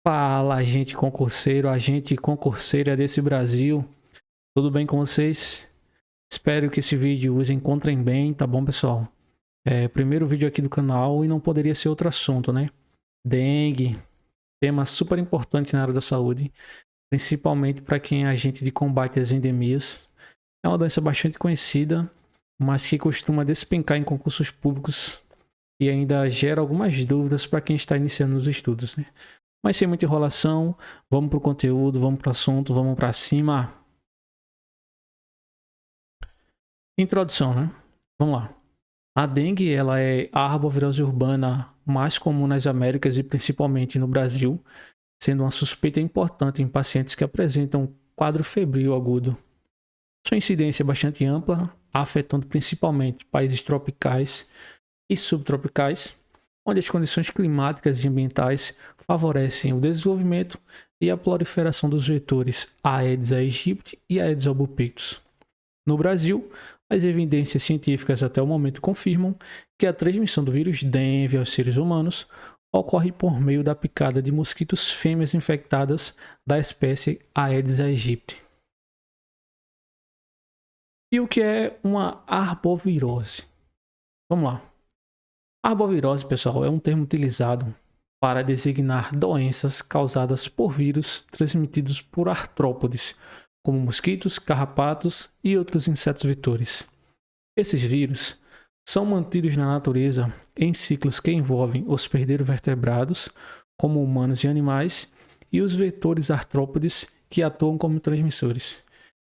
Fala, agente concurseira desse Brasil. Tudo bem com vocês? Espero que esse vídeo os encontrem bem, tá bom, pessoal? Primeiro vídeo aqui do canal e não poderia ser outro assunto, né? Dengue, tema super importante na área da saúde, principalmente para quem é agente de combate às endemias. É uma doença bastante conhecida, mas que costuma despencar em concursos públicos e ainda gera algumas dúvidas para quem está iniciando os estudos, né? Mas sem muita enrolação, vamos pro conteúdo, vamos pro assunto, vamos para cima. Introdução, né? Vamos lá. A dengue, ela é a arbovirose urbana mais comum nas Américas e principalmente no Brasil, sendo uma suspeita importante em pacientes que apresentam quadro febril agudo. Sua incidência é bastante ampla, afetando principalmente países tropicais e subtropicais, onde as condições climáticas e ambientais favorecem o desenvolvimento e a proliferação dos vetores Aedes aegypti e Aedes albopictus. No Brasil, as evidências científicas até o momento confirmam que a transmissão do vírus dengue aos seres humanos ocorre por meio da picada de mosquitos fêmeas infectadas da espécie Aedes aegypti. E o que é uma arbovirose? Vamos lá. Arbovirose, pessoal, é um termo utilizado para designar doenças causadas por vírus transmitidos por artrópodes, como mosquitos, carrapatos e outros insetos vetores. Esses vírus são mantidos na natureza em ciclos que envolvem hospedeiros vertebrados, como humanos e animais, e os vetores artrópodes que atuam como transmissores.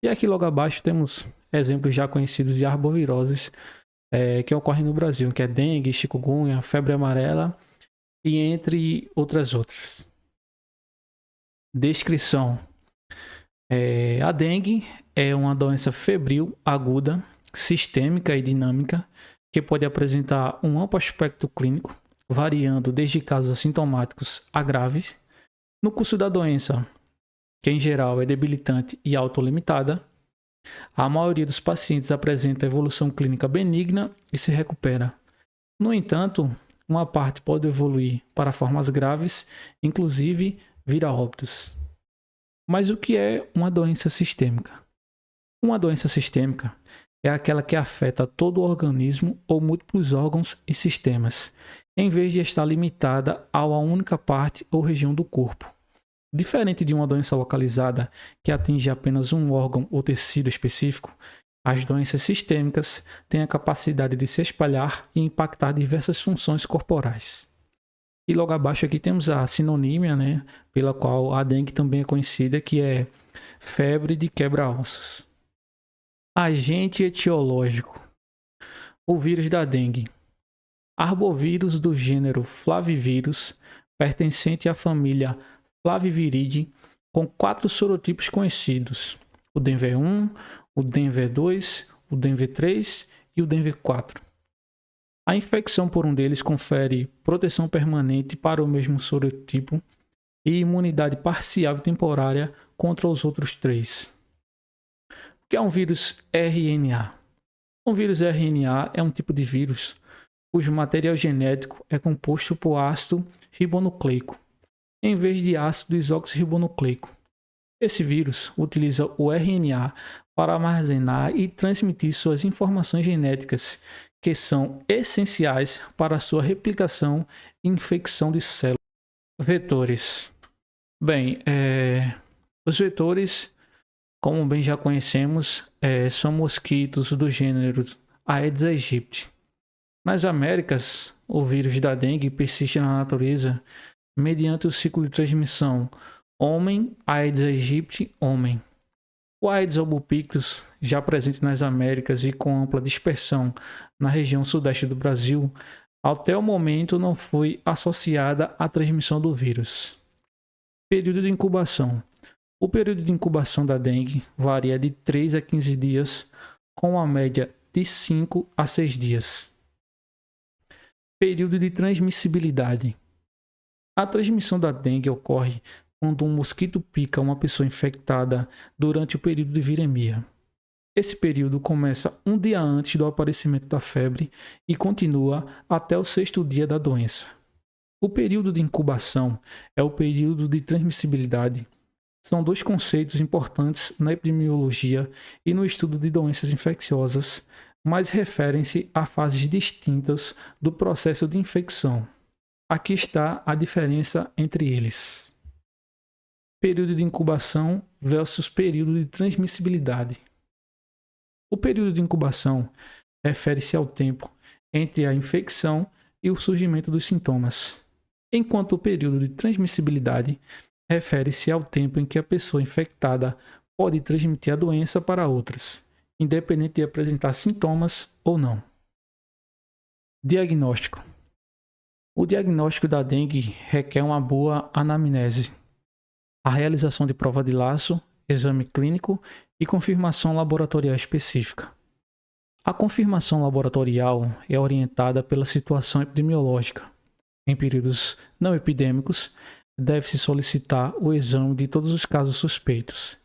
E aqui logo abaixo temos exemplos já conhecidos de arboviroses que ocorrem no Brasil, que é dengue, chikungunya, febre amarela e entre outras. Descrição. A dengue é uma doença febril aguda, sistêmica e dinâmica, que pode apresentar um amplo aspecto clínico, variando desde casos assintomáticos a graves. No curso da doença, que em geral é debilitante e autolimitada, a maioria dos pacientes apresenta evolução clínica benigna e se recupera. No entanto, uma parte pode evoluir para formas graves, inclusive vir a óbitos. Mas o que é uma doença sistêmica? Uma doença sistêmica é aquela que afeta todo o organismo ou múltiplos órgãos e sistemas, em vez de estar limitada a uma única parte ou região do corpo. Diferente de uma doença localizada que atinge apenas um órgão ou tecido específico, as doenças sistêmicas têm a capacidade de se espalhar e impactar diversas funções corporais. E logo abaixo aqui temos a sinonímia, né, pela qual a dengue também é conhecida, que é febre de quebra-ossos. Agente etiológico. O vírus da dengue. Arbovírus do gênero Flavivírus, pertencente à família Flaviviridae, com 4 sorotipos conhecidos: o DenV1, o DenV2, o DenV3 e o DenV4. A infecção por um deles confere proteção permanente para o mesmo sorotipo e imunidade parcial e temporária contra os outros 3. O que é um vírus RNA? Um vírus RNA é um tipo de vírus cujo material genético é composto por ácido ribonucleico, em vez de ácido desoxirribonucleico. Esse vírus utiliza o RNA para armazenar e transmitir suas informações genéticas, que são essenciais para sua replicação e infecção de células. Vetores. Bem, os vetores, como bem já conhecemos, são mosquitos do gênero Aedes aegypti. Nas Américas, o vírus da dengue persiste na natureza mediante o ciclo de transmissão homem, Aedes aegypti, homem. O Aedes albopictus, já presente nas Américas e com ampla dispersão na região sudeste do Brasil, até o momento não foi associada à transmissão do vírus. Período de incubação. O período de incubação da dengue varia de 3 a 15 dias, com uma média de 5 a 6 dias. Período de transmissibilidade. A transmissão da dengue ocorre quando um mosquito pica uma pessoa infectada durante o período de viremia. Esse período começa um dia antes do aparecimento da febre e continua até o 6º dia da doença. O período de incubação é o período de transmissibilidade. São dois conceitos importantes na epidemiologia e no estudo de doenças infecciosas, mas referem-se a fases distintas do processo de infecção. Aqui está a diferença entre eles. Período de incubação versus período de transmissibilidade. O período de incubação refere-se ao tempo entre a infecção e o surgimento dos sintomas, enquanto o período de transmissibilidade refere-se ao tempo em que a pessoa infectada pode transmitir a doença para outras, independente de apresentar sintomas ou não. Diagnóstico. O diagnóstico da dengue requer uma boa anamnese, a realização de prova de laço, exame clínico e confirmação laboratorial específica. A confirmação laboratorial é orientada pela situação epidemiológica. Em períodos não epidêmicos, deve-se solicitar o exame de todos os casos suspeitos.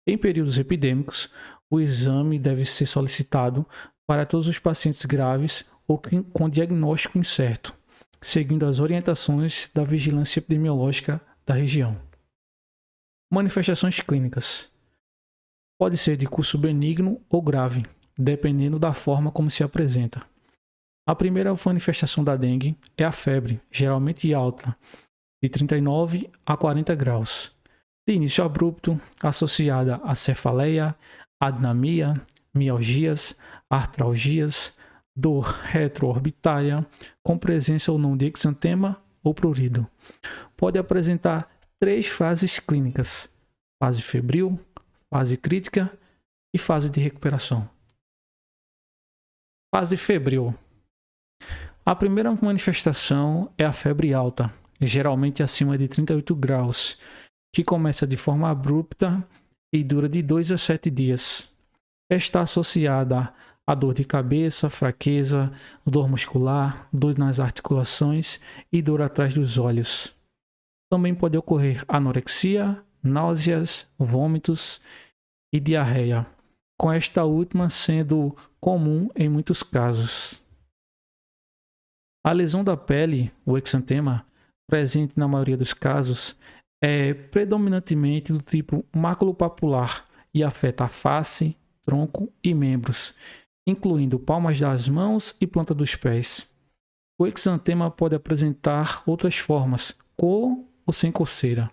Em períodos epidêmicos, o exame deve ser solicitado para todos os pacientes graves ou com diagnóstico incerto, seguindo as orientações da vigilância epidemiológica da região. Manifestações clínicas. Pode ser de curso benigno ou grave, dependendo da forma como se apresenta. A primeira manifestação da dengue é a febre, geralmente alta, de 39 a 40 graus, de início abrupto, associada a cefaleia, adnamia, mialgias, artralgias, dor retroorbitária, com presença ou não de exantema ou prurido. Pode apresentar 3 fases clínicas: fase febril, fase crítica e fase de recuperação. Fase febril. A primeira manifestação é a febre alta, geralmente acima de 38 graus, que começa de forma abrupta e dura de 2 a 7 dias. Está associada a dor de cabeça, fraqueza, dor muscular, dor nas articulações e dor atrás dos olhos. Também pode ocorrer anorexia, náuseas, vômitos e diarreia, com esta última sendo comum em muitos casos. A lesão da pele, o exantema, presente na maioria dos casos, é predominantemente do tipo maculopapular e afeta a face, tronco e membros, incluindo palmas das mãos e planta dos pés. O exantema pode apresentar outras formas, com ou sem coceira.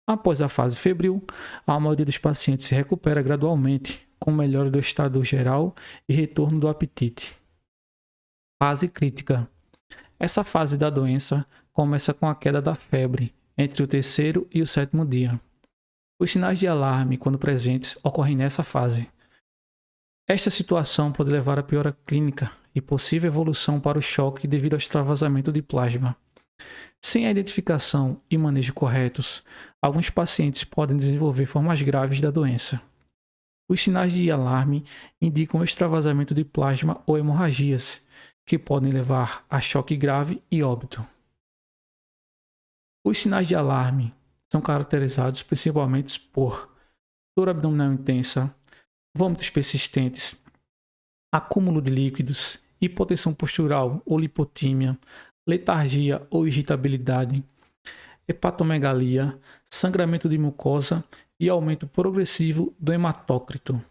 Após a fase febril, a maioria dos pacientes se recupera gradualmente, com melhora do estado geral e retorno do apetite. Fase crítica. Essa fase da doença começa com a queda da febre, entre o 3º e o 7º dia. Os sinais de alarme, quando presentes, ocorrem nessa fase. Esta situação pode levar a piora clínica e possível evolução para o choque devido ao extravasamento de plasma. Sem a identificação e manejo corretos, alguns pacientes podem desenvolver formas graves da doença. Os sinais de alarme indicam o extravasamento de plasma ou hemorragias, que podem levar a choque grave e óbito. Os sinais de alarme são caracterizados principalmente por dor abdominal intensa, vômitos persistentes, acúmulo de líquidos, hipotensão postural ou lipotímia, letargia ou irritabilidade, hepatomegalia, sangramento de mucosa e aumento progressivo do hematócrito.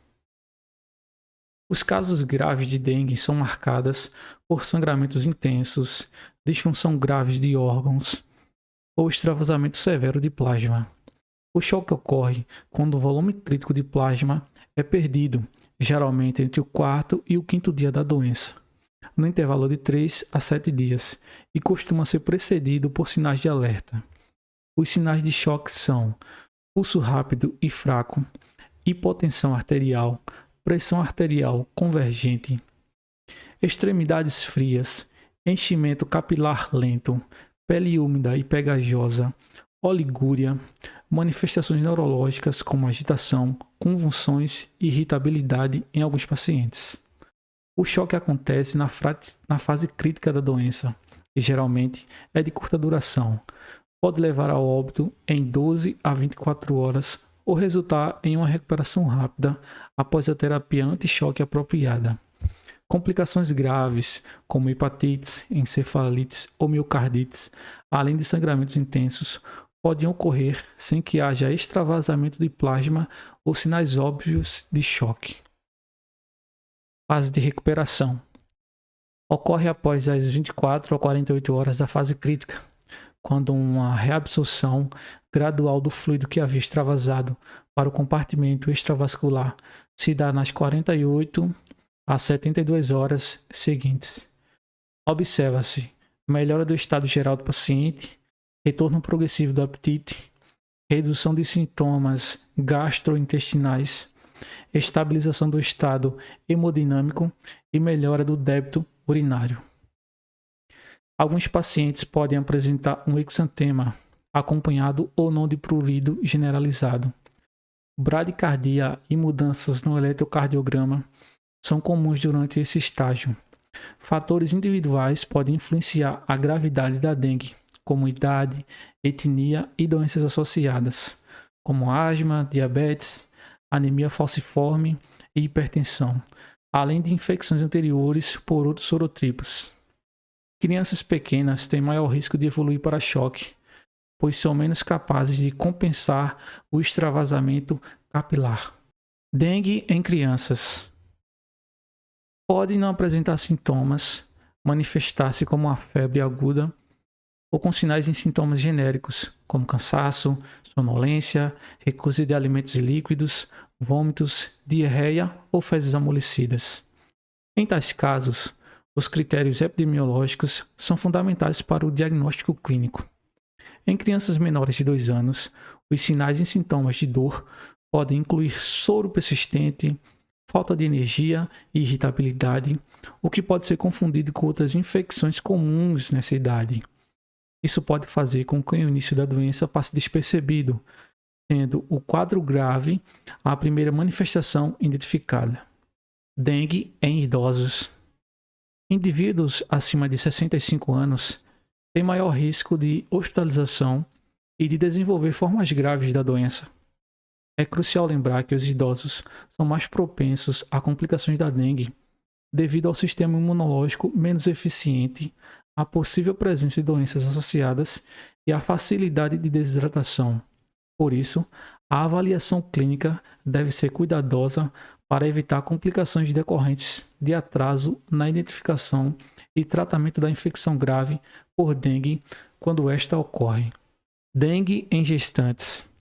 Os casos graves de dengue são marcados por sangramentos intensos, disfunção grave de órgãos ou extravasamento severo de plasma. O choque ocorre quando o volume crítico de plasma é perdido, geralmente entre o 4º e o 5º dia da doença, no intervalo de 3 a 7 dias, e costuma ser precedido por sinais de alerta. Os sinais de choque são pulso rápido e fraco, hipotensão arterial, pressão arterial convergente, extremidades frias, enchimento capilar lento, pele úmida e pegajosa, oligúria, manifestações neurológicas como agitação, convulsões e irritabilidade em alguns pacientes. O choque acontece na fase crítica da doença e geralmente é de curta duração. Pode levar ao óbito em 12 a 24 horas ou resultar em uma recuperação rápida após a terapia anti-choque apropriada. Complicações graves, como hepatites, encefalites ou miocardites, além de sangramentos intensos, podem ocorrer sem que haja extravasamento de plasma ou sinais óbvios de choque. Fase de recuperação. Ocorre após as 24 a 48 horas da fase crítica, quando uma reabsorção gradual do fluido que havia extravasado para o compartimento extravascular se dá nas 48 a 72 horas seguintes. Observa-se melhora do estado geral do paciente, retorno progressivo do apetite, redução de sintomas gastrointestinais, estabilização do estado hemodinâmico e melhora do débito urinário. Alguns pacientes podem apresentar um exantema, acompanhado ou não de prurido generalizado. Bradicardia e mudanças no eletrocardiograma são comuns durante esse estágio. Fatores individuais podem influenciar a gravidade da dengue, como idade, etnia e doenças associadas, como asma, diabetes, anemia falciforme e hipertensão, além de infecções anteriores por outros sorotipos. Crianças pequenas têm maior risco de evoluir para choque, pois são menos capazes de compensar o extravasamento capilar. Dengue em crianças. Pode não apresentar sintomas, manifestar-se como uma febre aguda ou com sinais em sintomas genéricos, como cansaço, sonolência, recusa de alimentos líquidos, vômitos, diarreia ou fezes amolecidas. Em tais casos, os critérios epidemiológicos são fundamentais para o diagnóstico clínico. Em crianças menores de 2 anos, os sinais e sintomas de dor podem incluir soro persistente, falta de energia e irritabilidade, o que pode ser confundido com outras infecções comuns nessa idade. Isso pode fazer com que o início da doença passe despercebido, sendo o quadro grave a primeira manifestação identificada. Dengue em idosos. Indivíduos acima de 65 anos têm maior risco de hospitalização e de desenvolver formas graves da doença. É crucial lembrar que os idosos são mais propensos a complicações da dengue devido ao sistema imunológico menos eficiente, à possível presença de doenças associadas e à facilidade de desidratação. Por isso, a avaliação clínica deve ser cuidadosa para evitar complicações decorrentes de atraso na identificação e tratamento da infecção grave por dengue quando esta ocorre. Dengue em gestantes.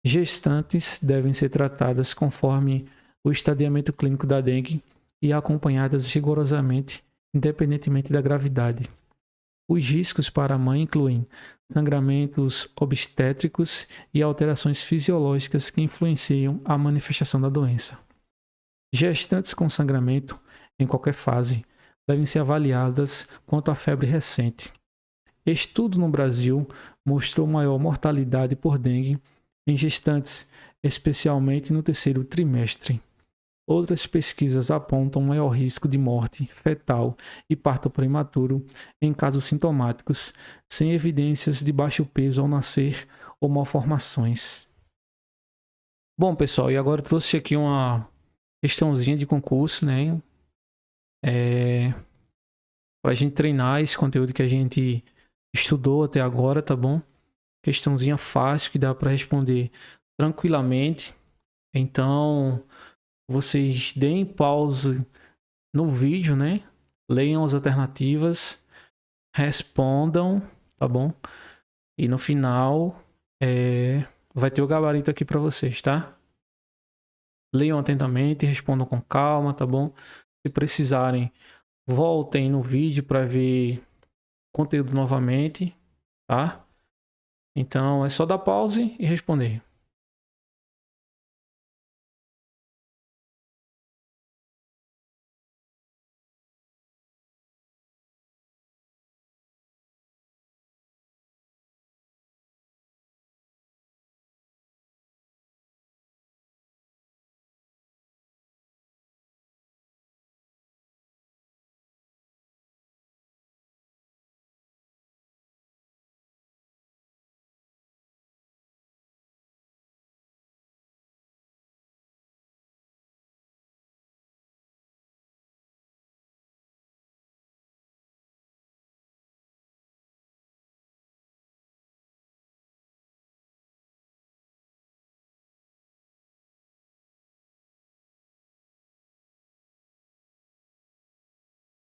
Gestantes devem ser tratadas conforme o estadiamento clínico da dengue e acompanhadas rigorosamente, independentemente da gravidade. Os riscos para a mãe incluem sangramentos obstétricos e alterações fisiológicas que influenciam a manifestação da doença. Gestantes com sangramento, em qualquer fase, devem ser avaliadas quanto à febre recente. Estudo no Brasil mostrou maior mortalidade por dengue em gestantes, especialmente no 3º trimestre. Outras pesquisas apontam maior risco de morte fetal e parto prematuro em casos sintomáticos, sem evidências de baixo peso ao nascer ou malformações. Bom, pessoal, e agora eu trouxe aqui uma questãozinha de concurso, né? Para a gente treinar esse conteúdo que a gente estudou até agora, tá bom? Questãozinha fácil que dá para responder tranquilamente. Então, vocês deem pausa no vídeo, né? Leiam as alternativas, respondam, tá bom? E no final vai ter o gabarito aqui para vocês, tá? Leiam atentamente, respondam com calma, tá bom? Se precisarem, voltem no vídeo para ver conteúdo novamente, tá? Então é só dar pause e responder.